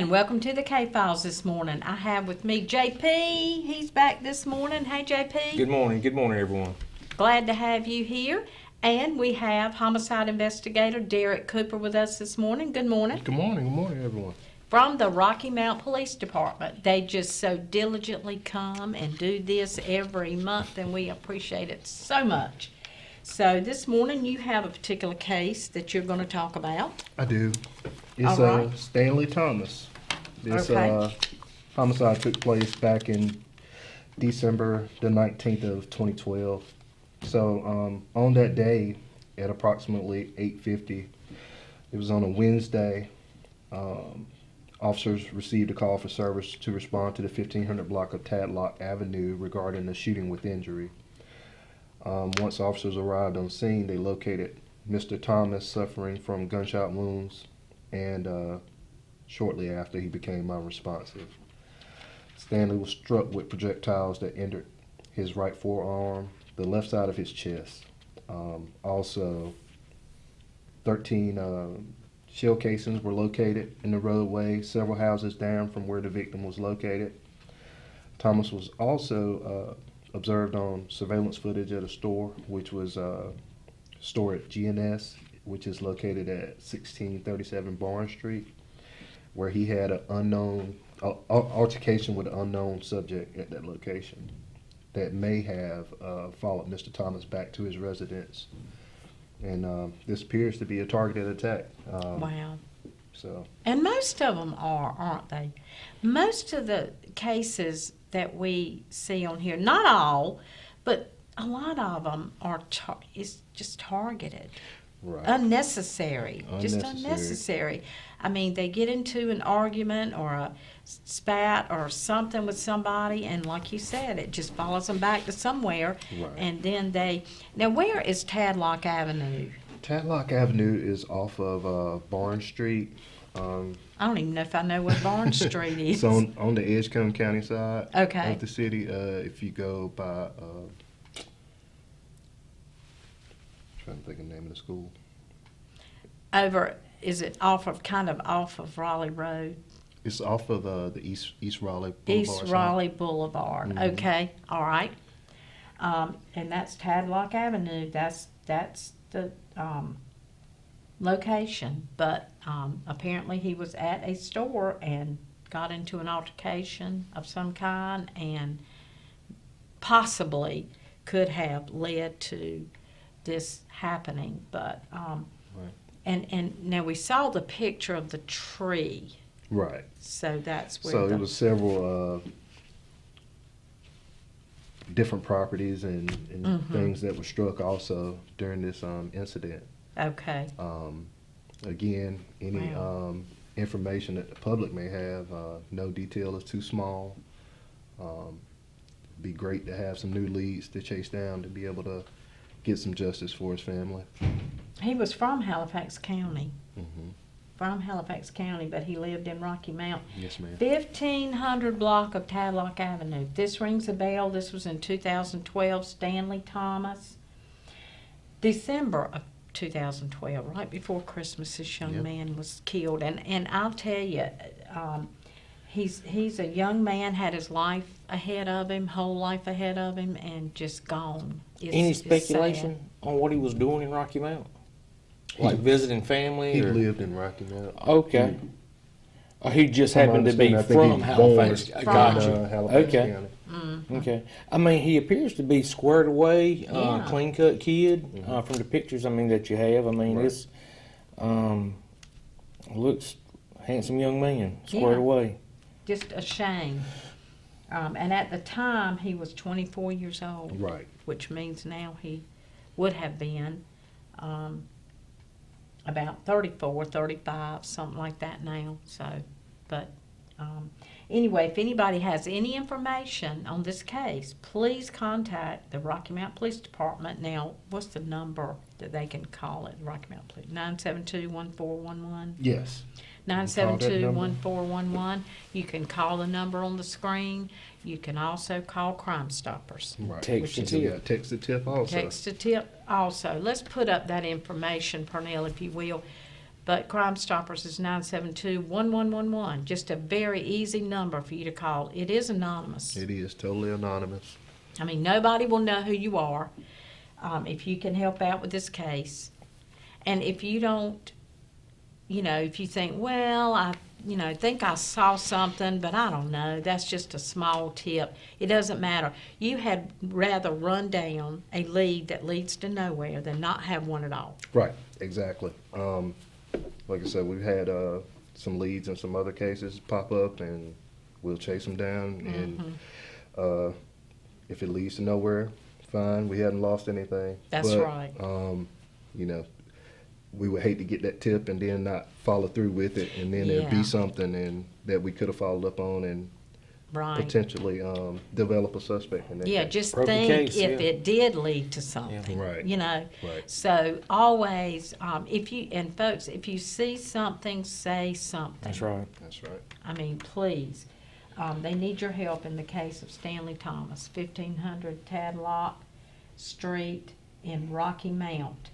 And welcome to the K-Files this morning. I have with me JP. He's back this morning. Hey, JP. Good morning, everyone. Glad to have you here. And we have Homicide Investigator Derek Cooper with us this morning. Good morning. Good morning, everyone. From the Rocky Mount Police Department. They just so diligently come and do this every month, and we appreciate it so much. So this morning you have a particular case that you're going to talk about. I do. It's All right. Stanley Thomas. This Okay. homicide took place back in December the 19th of 2012. So on that day at approximately 8:50, it was on a Wednesday, officers received a call for service to respond to the 1500 block of Tadlock Avenue regarding a shooting with injury. Once officers arrived on scene, they located Mr. Thomas suffering from gunshot wounds, and shortly after he became unresponsive. Stanley was struck with projectiles that entered his right forearm, the left side of his chest. Also, 13 shell casings were located in the roadway, several houses down from where the victim was located. Thomas was also observed on surveillance footage at a store, which was store at GNS, which is located at 1637 Barnes Street, where he had an unknown altercation with an unknown subject at that location that may have followed Mr. Thomas back to his residence. And this appears to be a targeted attack. Wow. So. And most of them are, aren't they? Most of the cases that we see on here, not all, but a lot of them are it's just targeted. Right. Unnecessary. Just unnecessary. I mean, they get into an argument or a spat or something with somebody, and like you said, it just follows them back to somewhere. Right. And then now where is Tadlock Avenue? Tadlock Avenue is off of Barnes Street. I don't even know if I know what Barnes Street is. It's on the Edgecombe County side Okay. of the city. If you go by, trying to think of the name of the school. Is it off of Raleigh Road? It's off of the East Raleigh Boulevard. East Raleigh Boulevard. Mhm. Okay, all right. And that's Tadlock Avenue. That's the location. But apparently he was at a store and got into an altercation of some kind, and possibly could have led to this happening. But Right. and now we saw the picture of the tree. Right. So that's where So it was several different properties and things that were struck also during this incident. okay. Again, any Wow. information that the public may have, no detail is too small. Be great to have some new leads to chase down to be able to get some justice for his family. He was from Halifax County. Mm-hmm. From Halifax County, but he lived in Rocky Mount. Yes, ma'am. 1500 block of Tadlock Avenue. This rings a bell. This was in 2012. Stanley Thomas. December of 2012, right before Christmas, this young Yep. man was killed. And I'll tell you, he's a young man, had his life ahead of him, whole life ahead of him, and just gone. Any It's speculation on what he was doing in Rocky Mount? Like visiting family? He or? lived in Rocky Mount. Okay. He just From my happened to be understanding, I think from he was born Halifax. in, Gotcha. Halifax Okay. County. Okay. I mean, he appears to be squared away, Yeah. clean cut kid Mhm. from the pictures. I mean that you have. I mean, Right. it's looks handsome young man, squared Yeah. away. Just a shame. And at the time, he was 24 years old. Right. Which means now he would have been about 34, 35, something like that now. So, but anyway, if anybody has any information on this case, please contact the Rocky Mount Police Department. Now, what's the number that they can call it, Rocky Mount Police? 972-1411? Yes. 972-1411. You can call the number on the screen. You can also call Crime Stoppers. Right. Text Which to is- tip. yeah, text to tip also. Text to tip also. Let's put up that information, Pernell, if you will. but Crime Stoppers is 972-1111. Just a very easy number for you to call. It is anonymous. It is totally anonymous. I mean, nobody will know who you are if you can help out with this case. And if you don't, if you think, well, I think I saw something, but I don't know, that's just a small tip. It doesn't matter. You had rather run down a lead that leads to nowhere than not have one at all. Right, exactly. Like I said, we've had some leads in some other cases pop up, and we'll chase them down. And if it leads to nowhere, fine. We hadn't lost anything. That's right. We would hate to get that tip and then not follow through with it, and then there'd be something and that we could have followed up on and potentially develop a suspect in that case. Just Broken think case, if it did lead to something, Right. Right. So always, folks, if you see something, say something. That's right. That's right. I mean, please. They need your help in the case of Stanley Thomas, 1500 Tadlock Street in Rocky Mount.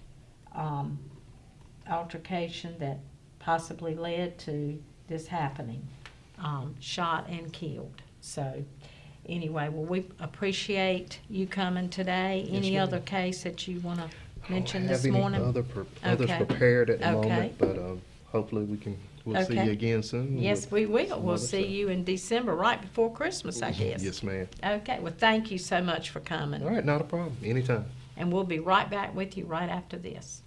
Altercation that possibly led to this happening. Shot and killed. So anyway, well, we appreciate you coming today. Any ma'am. other case that you want to mention I don't this have any morning? others Okay. prepared at the Okay. moment, but hopefully we'll see Okay. you again soon. Yes, with we will. some We'll other see stuff. you in December, right before Christmas, I guess. Yes, ma'am. Okay, well, thank you so much for coming. All right, not a problem. Anytime. And we'll be right back with you right after this.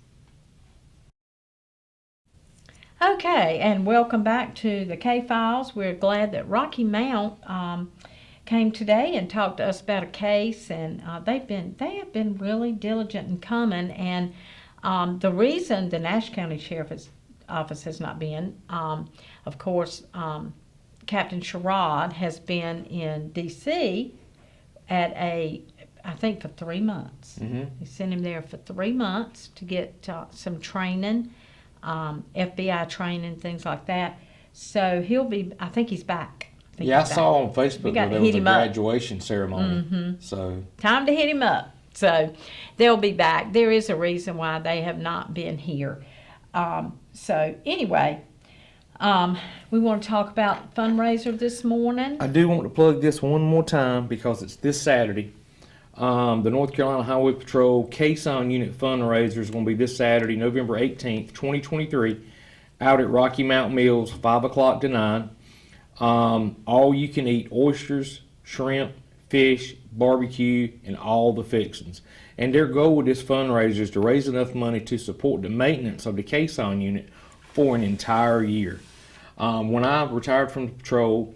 Okay, and welcome back to the K-Files. We're glad that Rocky Mount came today and talked to us about a case, and they have been really diligent in coming. And the reason the Nash County Sheriff's Office has not been, of course, Captain Sherrod has been in D.C. at I think for 3 months. Mm-hmm. He sent him there for 3 months to get some training. FBI training, things like that. So I think he's back. I saw on Facebook We got where to there was hit a him up. graduation ceremony. Mhm. So Time to hit him up. So they'll be back. There is a reason why they have not been here. So anyway, we want to talk about fundraiser this morning. I do want to plug this one more time because it's this Saturday. The North Carolina Highway Patrol Caisson Unit fundraiser is going to be this Saturday, November 18th, 2023, out at Rocky Mount Mills, 5 o'clock to 9. All you can eat oysters, shrimp, fish, barbecue, and all the fixings. And their goal with this fundraiser is to raise enough money to support the maintenance of the Caisson Unit for an entire year. When I retired from the patrol,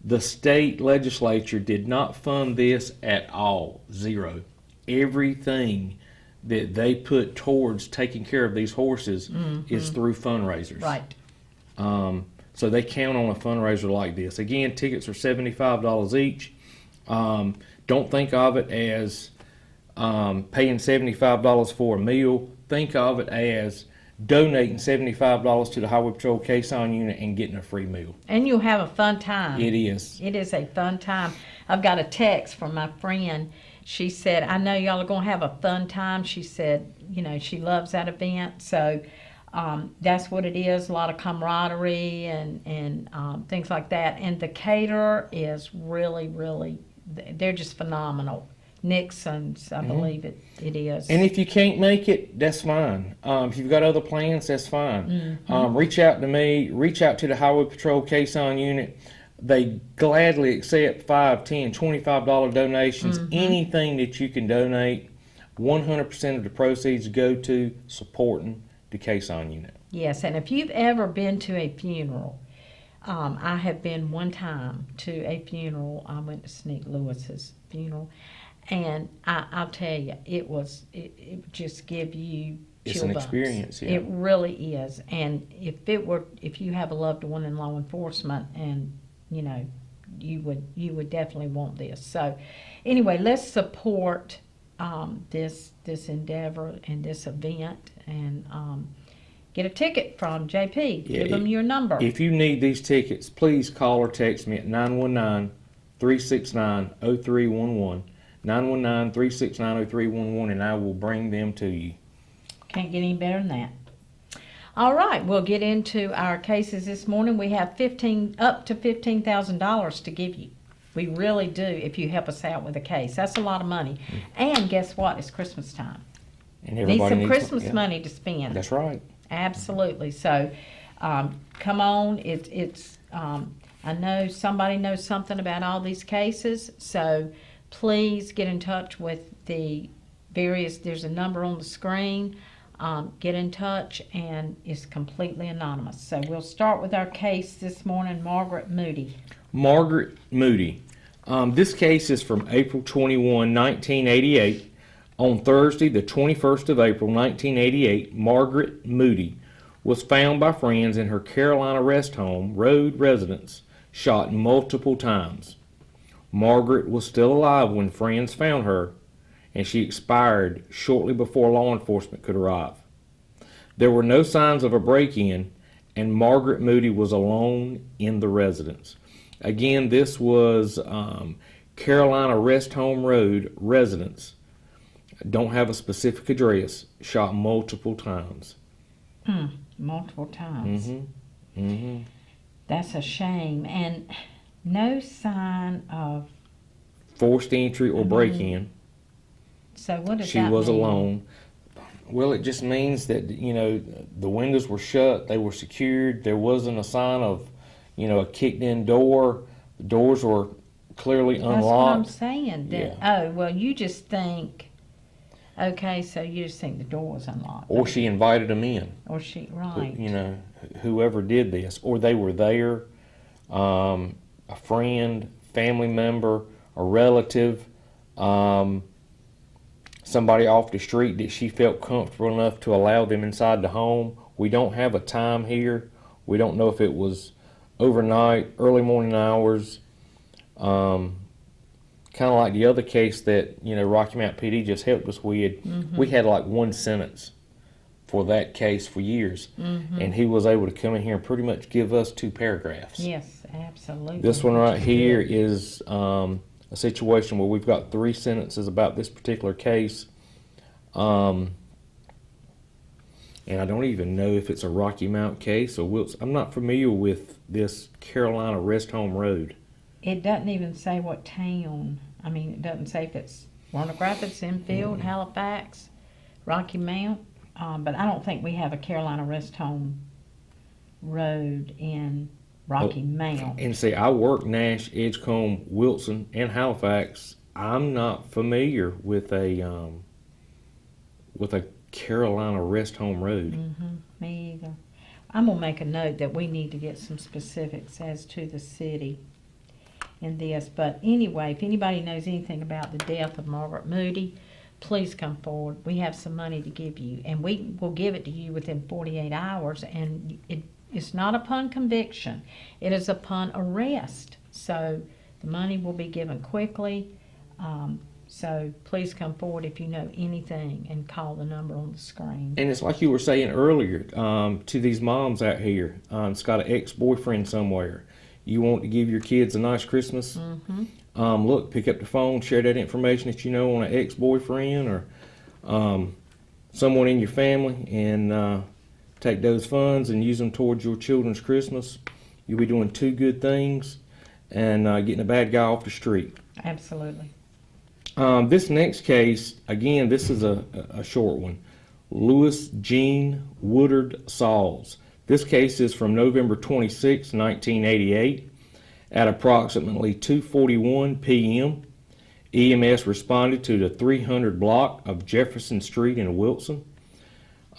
the state legislature did not fund this at all. Zero. Everything that they put towards taking care of these horses is through fundraisers. Right. So they count on a fundraiser like this. Again, tickets are $75 each. Don't think of it as paying $75 for a meal. Think of it as donating $75 to the Highway Patrol Caisson Unit and getting a free meal. And you'll have a fun time. It is. It is a fun time. I've got a text from my friend. She said, I know y'all are going to have a fun time. She said, she loves that event. So that's what it is, a lot of camaraderie and things like that. And the caterer is really, really, they're just phenomenal. Nixon's, I believe it is. And if you can't make it, that's fine. If you've got other plans, that's fine. Reach out to me. Reach out to the Highway Patrol Caisson Unit. They gladly accept $5, $10, $25 donations. Anything that you can donate, 100% of the proceeds go to supporting the Caisson Unit. Yes, and if you've ever been to a funeral, I have been one time to a funeral. I went to Sneak Lewis's funeral. And I'll tell you, it would just give you It's chill an bumps. experience, yeah. It really is. And if you have a loved one in law enforcement, and you would definitely want this. So, anyway, let's support this endeavor and this event, and get a ticket from JP. Yeah, Give them your number. If you need these tickets, please call or text me at 919-369-0311. 919-369-0311, and I will bring them to you. Can't get any better than that. All right, we'll get into our cases this morning. We have up to $15,000 to give you. We really do if you help us out with a case. That's a lot of money. And guess what? It's Christmas time. And Need everybody some needs Christmas yeah. money to spend. That's right. Absolutely. So, come on. I know somebody knows something about all these cases. So, please get in touch with the various. There's a number on the screen. Get in touch, and it's completely anonymous. So, we'll start with our case this morning. Margaret Moody. Margaret Moody. This case is from April 21, 1988. On Thursday, the 21st of April, 1988, Margaret Moody was found by friends in her Carolina Rest Home Road residence, shot multiple times. Margaret was still alive when friends found her, and she expired shortly before law enforcement could arrive. There were no signs of a break-in, and Margaret Moody was alone in the residence. Again, this was Carolina Rest Home Road residence. Don't have a specific address. Shot multiple times. Multiple times. Mm-hmm. Mm-hmm. That's a shame. And no sign of... Forced entry or break-in. So what does She that was mean? alone. Well, it just means that, the windows were shut. They were secured. There wasn't a sign of, a kicked-in door. The doors were clearly unlocked. That's what I'm saying. Yeah. Oh, well, you just think... Okay, so you just think the door was unlocked. Or she invited them in. Or she... Right. Whoever did this. Or they were there, a friend, family member, a relative, somebody off the street that she felt comfortable enough to allow them inside the home. We don't have a time here. We don't know if it was overnight, early morning hours, kind of like the other case that, Rocky Mount PD just helped us with. Mm-hmm. We had like one sentence for that case for years, and he was able to come in here and pretty much give us 2 paragraphs. Yes, absolutely. This one right here is a situation where we've got 3 sentences about this particular case. And I don't even know if it's a Rocky Mount case or Wilson. I'm not familiar with this Carolina Rest Home Road. It doesn't even say what town. I mean, it doesn't say if it's Warner Rapids, Enfield, Halifax, Rocky Mount. But I don't think we have a Carolina Rest Home Road in Rocky Mount. And see, I work Nash, Edgecombe, Wilson, and Halifax. I'm not familiar with a Carolina Rest Home Road. Mm-hmm. Me either. I'm gonna make a note that we need to get some specifics as to the city in this. But anyway, if anybody knows anything about the death of Margaret Moody, please come forward. We have some money to give you, and we will give it to you within 48 hours. And it's not upon conviction. It is upon arrest. So the money will be given quickly. So please come forward if you know anything and call the number on the screen. And it's like you were saying earlier, to these moms out here, it's got an ex-boyfriend somewhere. You want to give your kids a nice Christmas? Mm-hmm. Look, pick up the phone, share that information that you know on an ex-boyfriend or someone in your family, and take those funds and use them towards your children's Christmas. You'll be doing 2 good things and getting a bad guy off the street. Absolutely. This next case, again, this is a short one. Louis Jean Woodard Sauls. This case is from November 26, 1988. At approximately 2:41 p.m., EMS responded to the 300 block of Jefferson Street in Wilson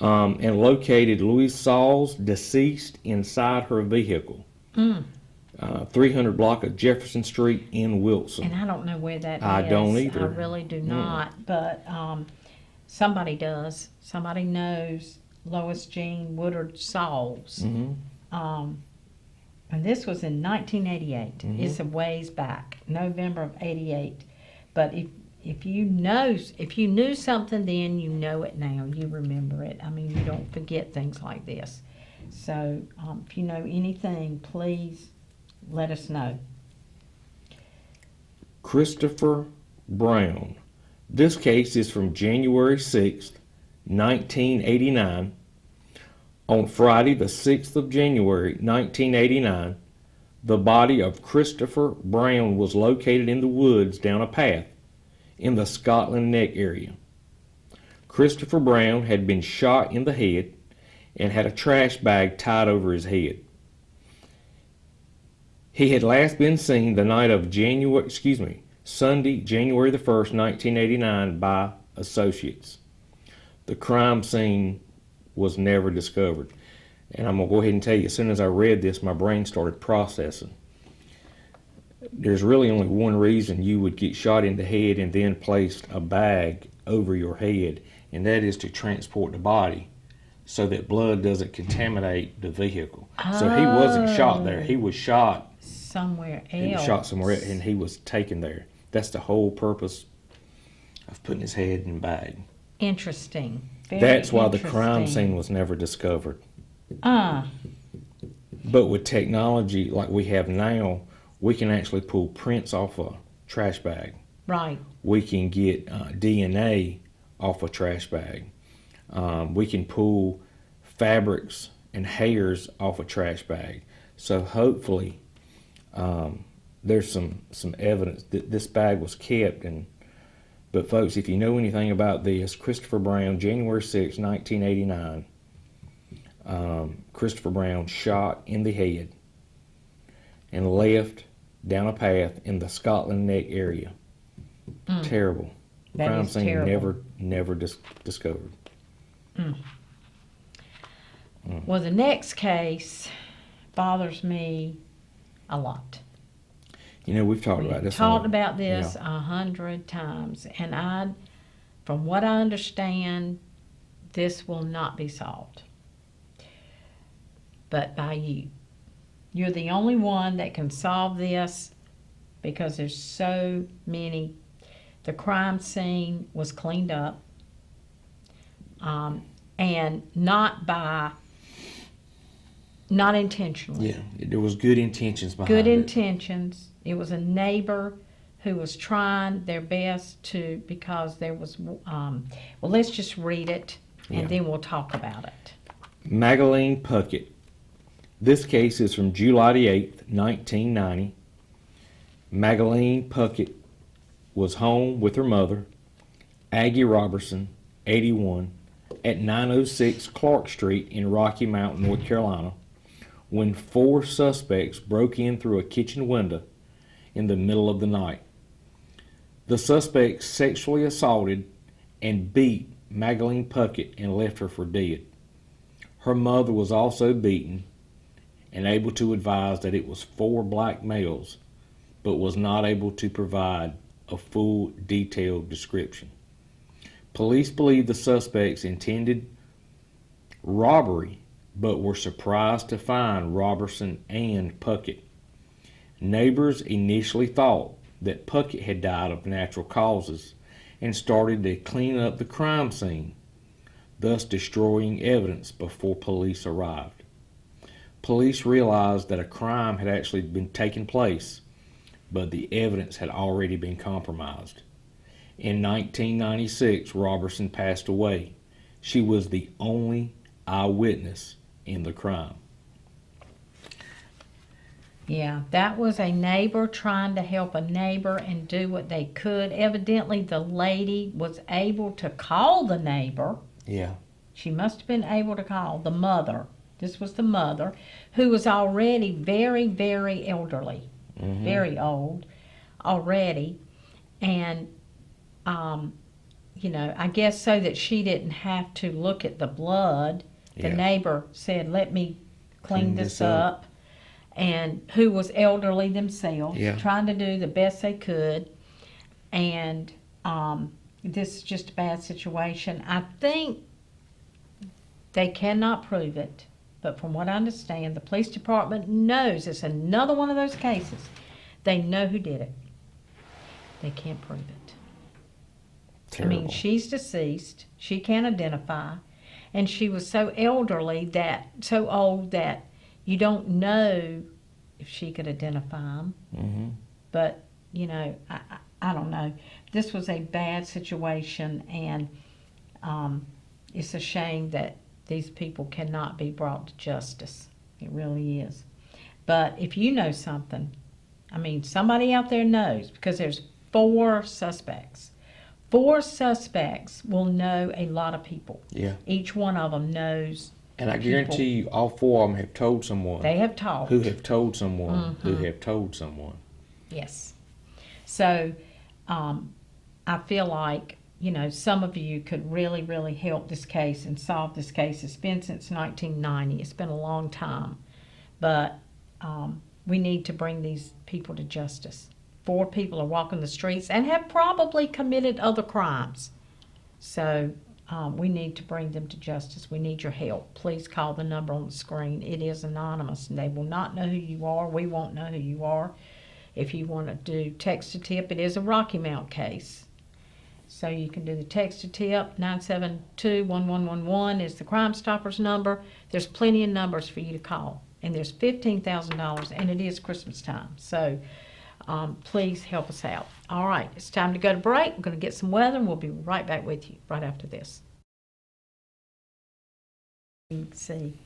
and located Louise Sauls deceased inside her vehicle. 300 block of Jefferson Street in Wilson. And I don't know where that is. I don't either. I really do not. But somebody does. Somebody knows Lois Jean Woodard Sauls. Mm-hmm. And this was in 1988. Mm-hmm. It's a ways back, November of 88. But if you knew something then, you know it now. You remember it. I mean, you don't forget things like this. So if you know anything, please let us know. Christopher Brown. This case is from January 6th, 1989. On Friday, the 6th of January, 1989, the body of Christopher Brown was located in the woods down a path in the Scotland Neck area. Christopher Brown had been shot in the head and had a trash bag tied over his head. He had last been seen the night of Sunday, January the 1st, 1989 by associates. The crime scene was never discovered. And I'm going to go ahead and tell you, as soon as I read this, my brain started processing. There's really only one reason you would get shot in the head and then placed a bag over your head, and that is to transport the body so that blood doesn't contaminate the vehicle. So he wasn't shot there. He was shot somewhere else. He was shot somewhere else, and he was taken there. That's the whole purpose of putting his head in a bag. Interesting. That's why the crime scene was never discovered. But with technology like we have now, we can actually pull prints off a trash bag. Right. We can get DNA off a trash bag. We can pull fabrics and hairs off a trash bag. So hopefully there's some evidence that this bag was kept. But folks, if you know anything about this, Christopher Brown, January 6, 1989, Christopher Brown shot in the head and left down a path in the Scotland Neck area. Terrible. That Crime is scene terrible. never discovered. Well, the next case bothers me a lot. You know, we've talked about this. Talked about this 100 times, and from what I understand, this will not be solved. But by you. You're the only one that can solve this because there's so many. The crime scene was cleaned up, and not intentionally. Yeah, there was good intentions behind Good it. intentions. It was a neighbor who was trying their best because there was, well, let's just read it and then we'll talk about it. Magdalene Puckett. This case is from July the 8th, 1990. Magdalene Puckett was home with her mother, Aggie Robertson, 81, at 906 Clark Street in Rocky Mount, North Carolina, when 4 suspects broke in through a kitchen window in the middle of the night. The suspects sexually assaulted and beat Magdalene Puckett and left her for dead. Her mother was also beaten and able to advise that it was 4 black males, but was not able to provide a full detailed description. Police believe the suspects intended robbery, but were surprised to find Robertson and Puckett. Neighbors initially thought that Puckett had died of natural causes and started to clean up the crime scene, thus destroying evidence before police arrived. Police realized that a crime had actually been taking place, but the evidence had already been compromised. In 1996, Robertson passed away. She was the only eyewitness in the crime. Yeah, that was a neighbor trying to help a neighbor and do what they could. Evidently, the lady was able to call the neighbor. Yeah. She must have been able to call the mother. This was the mother, who was already very, very elderly, very old already. And, I guess so that she didn't have to look at the blood, the neighbor said, let me clean this up. And who was elderly themselves, trying to do the best they could. And this is just a bad situation. I think they cannot prove it, but from what I understand, the police department knows it's another one of those cases. They know who did it. They can't prove it. Terrible. I mean, she's deceased. She can't identify. And she was so elderly, so old that you don't know if she could identify them. Mm-hmm. But, I don't know. This was a bad situation, and it's a shame that These people cannot be brought to justice. It really is. But if you know something, I mean, somebody out there knows, because there's 4 suspects. 4 suspects will know a lot of people. Yeah. Each one of them knows. And I people. guarantee you, all 4 of them have told someone. They have talked. Who have told someone. Who have told someone. Yes. So, I feel like, you know, some of you could really, really help this case and solve this case. It's been since 1990. It's been a long time. But we need to bring these people to justice. 4 people are walking the streets and have probably committed other crimes. So we need to bring them to justice. We need your help. Please call the number on the screen. It is anonymous, and they will not know who you are. We won't know who you are. If you want to do text to tip, it is a Rocky Mount case. So you can do the text to tip. 972-1111 is the Crime Stoppers number. There's plenty of numbers for you to call. And there's $15,000, and it is Christmas time. So please help us out. All right, it's time to go to break. We're going to get some weather, and we'll be right back with you right after this. Let's see.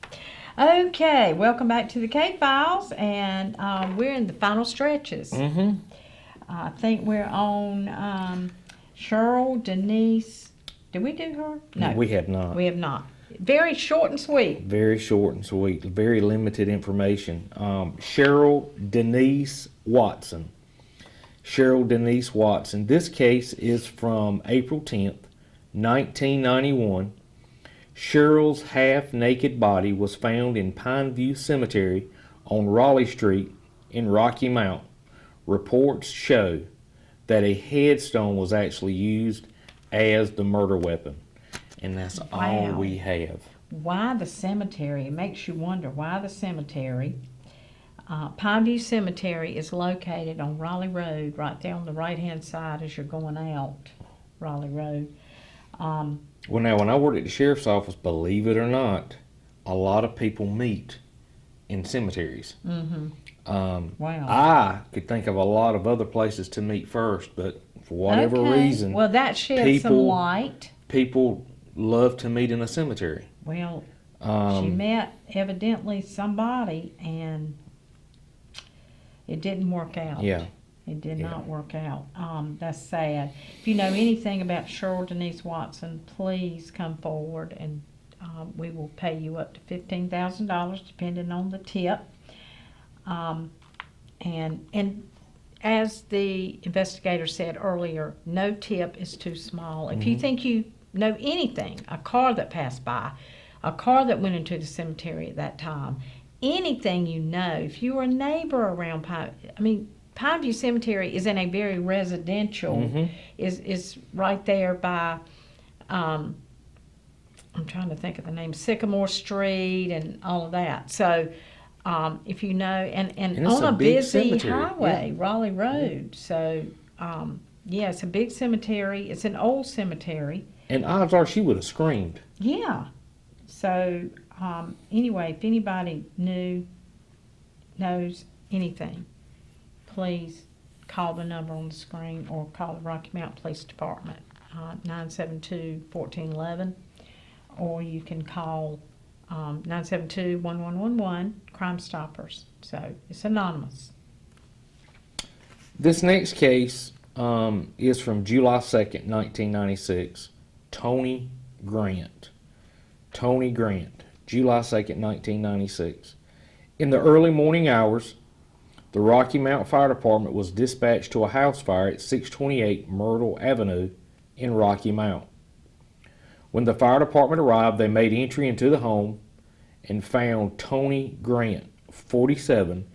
Okay, welcome back to the K-Files, and we're in the final stretches. I think we're on Cheryl, Denise. Did we do her? No. We have not. We have not. Very short and sweet. Very short and sweet. Very limited information. Cheryl Denise Watson. Cheryl Denise Watson. This case is from April 10th, 1991. Cheryl's half-naked body was found in Pineview Cemetery on Raleigh Street in Rocky Mount. Reports show that a headstone was actually used as the murder weapon. And that's all we have. Why the cemetery? It makes you wonder why the cemetery. Pineview Cemetery is located on Raleigh Road, right there on the right-hand side as you're going out Raleigh Road. Well, now, when I worked at the sheriff's office, believe it or not, a lot of people meet in cemeteries. Wow. I could think of a lot of other places to meet first, but for whatever reason, well, that sheds some light. People love to meet in a cemetery. Well, she met evidently somebody, and it didn't work out. Yeah. It did not work out. That's sad. If you know anything about Cheryl Denise Watson, please come forward, and we will pay you up to $15,000 depending on the tip. And as the investigator said earlier, no tip is too small. If you think you know anything, a car that passed by, a car that went into the cemetery at that time, anything you know, if you were a neighbor around Pineview Cemetery is in a very residential, is right there by, I'm trying to think of the name, Sycamore Street and all of that. So if you know, and on a busy highway, Raleigh Road. So it's a big cemetery. It's an old cemetery. And odds are she would have screamed. Yeah. So anyway, if anybody knows anything, please call the number on the screen or call the Rocky Mount Police Department, 972-1411, or you can call 972-1111, Crime Stoppers. So it's anonymous. This next case is from July 2nd, 1996. Tony Grant. Tony Grant, July 2nd, 1996. In the early morning hours, the Rocky Mount Fire Department was dispatched to a house fire at 628 Myrtle Avenue in Rocky Mount. When the fire department arrived, they made entry into the home and found Tony Grant, 47,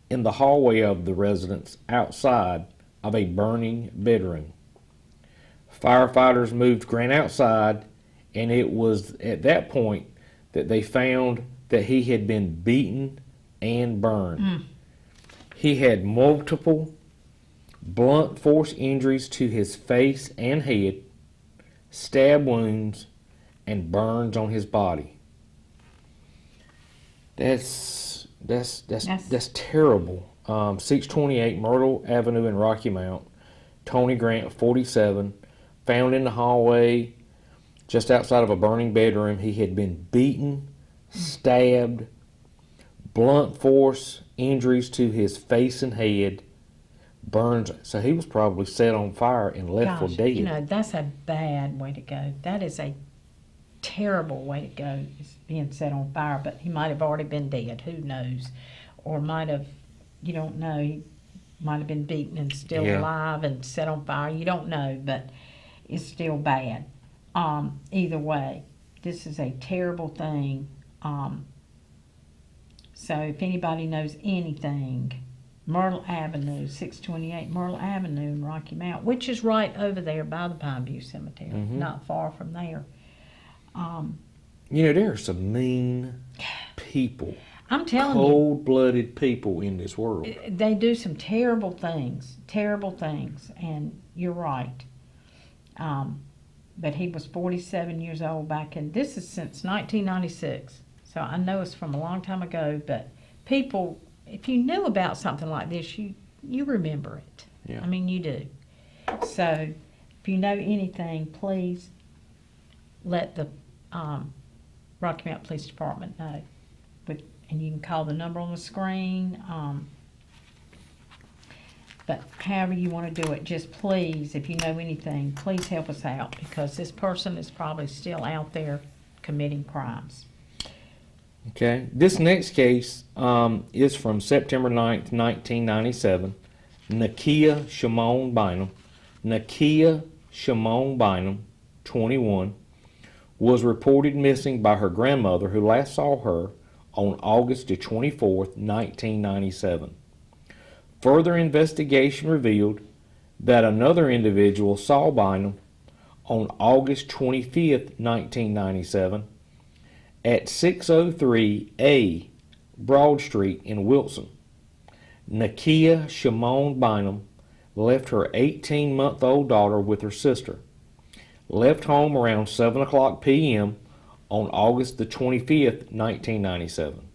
in the hallway of the residence outside of a burning bedroom. Firefighters moved Grant outside, and it was at that point that they found that he had been beaten and burned. He had multiple blunt force injuries to his face and head, stab wounds, and burns on his body. That's terrible. 628 Myrtle Avenue in Rocky Mount. Tony Grant, 47, found in the hallway just outside of a burning bedroom. He had been beaten, stabbed, blunt force injuries to his face and head, burns. So he was probably set on fire and left for Gosh, dead. you know, that's a bad way to go. That is a terrible way to go, is being set on fire. But he might have already been dead. Who knows? Or might have, you don't know. He might have been beaten and still Yeah. alive and set on fire. You don't know, but it's still bad. Either way, this is a terrible thing. So if anybody knows anything, Myrtle Avenue, 628 Myrtle Avenue in Rocky Mount, which is right over there by the Pineview Cemetery, not far from there. You know, there are some mean people, I'm telling you, cold-blooded people in this world. they do some terrible things, and you're right. But he was 47 years old back in, this is since 1996, so I know it's from a long time ago, but people, if you knew about something like this, you remember it. Yeah. I mean, you do. So if you know anything, please let the Rocky Mount Police Department know. And you can call the number on the screen. But however you want to do it, just please, if you know anything, please help us out, because this person is probably still out there committing crimes. Okay. This next case is from September 9th, 1997. Nakia Shimon Bynum. Nakia Shimon Bynum, 21, was reported missing by her grandmother, who last saw her on August the 24th, 1997. Further investigation revealed that another individual saw Bynum on August 25th, 1997 at 603A Broad Street in Wilson. Nakia Shimon Bynum left her 18-month-old daughter with her sister. Left home around 7 o'clock p.m. on August the 25th, 1997.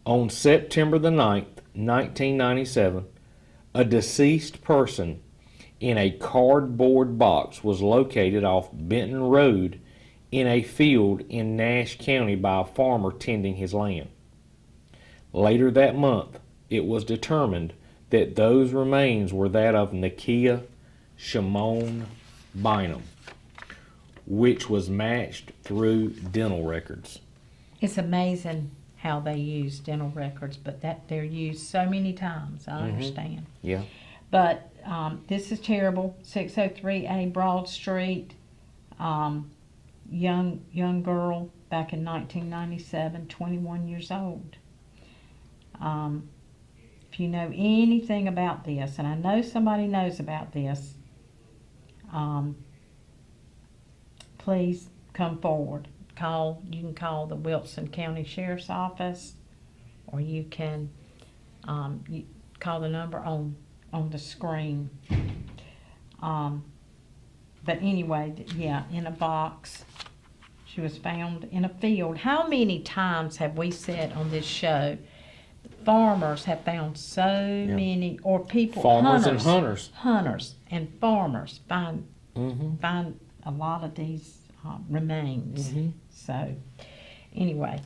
On September the 9th, 1997, a deceased person in a cardboard box was located off Benton Road in a field in Nash County by a farmer tending his land. Later that month, it was determined that those remains were that of Nakia Shimon Bynum, which was matched through dental records. It's amazing how they use dental records, but that they're used so many times. I understand. Yeah. But this is terrible. 603A Broad Street, young girl back in 1997, 21 years old. If you know anything about this, and I know somebody knows about this, please come forward. You can call the Wilson County Sheriff's Office, or you can call the number on the screen. But anyway, yeah, in a box. She was found in a field. How many times have we said on this show, farmers have found so many, or people, Farmers and hunters and farmers find a lot of these remains. So anyway,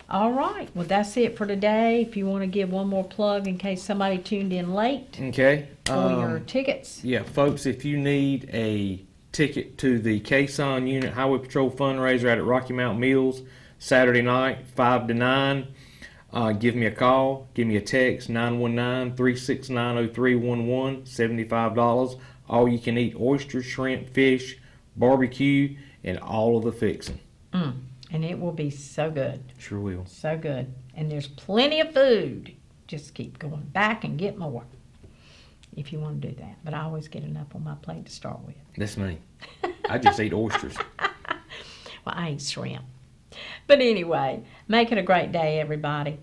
all right, well, that's it for today. If you want to give one more plug in case somebody tuned in late Okay. for your tickets. Yeah, folks, if you need a ticket to the Caisson Unit Highway Patrol fundraiser out at Rocky Mount Mills Saturday night, 5 to 9, give me a call, give me a text, 919-369-0311, $75. All you can eat: oysters, shrimp, fish, barbecue, and all of the fixing. And it will be so good. Sure will. So good. And there's plenty of food. Just keep going back and get more if you want to do that. But I always get enough on my plate to start with. That's me. I just eat oysters. Well, I eat shrimp. But anyway, make it a great day, everybody.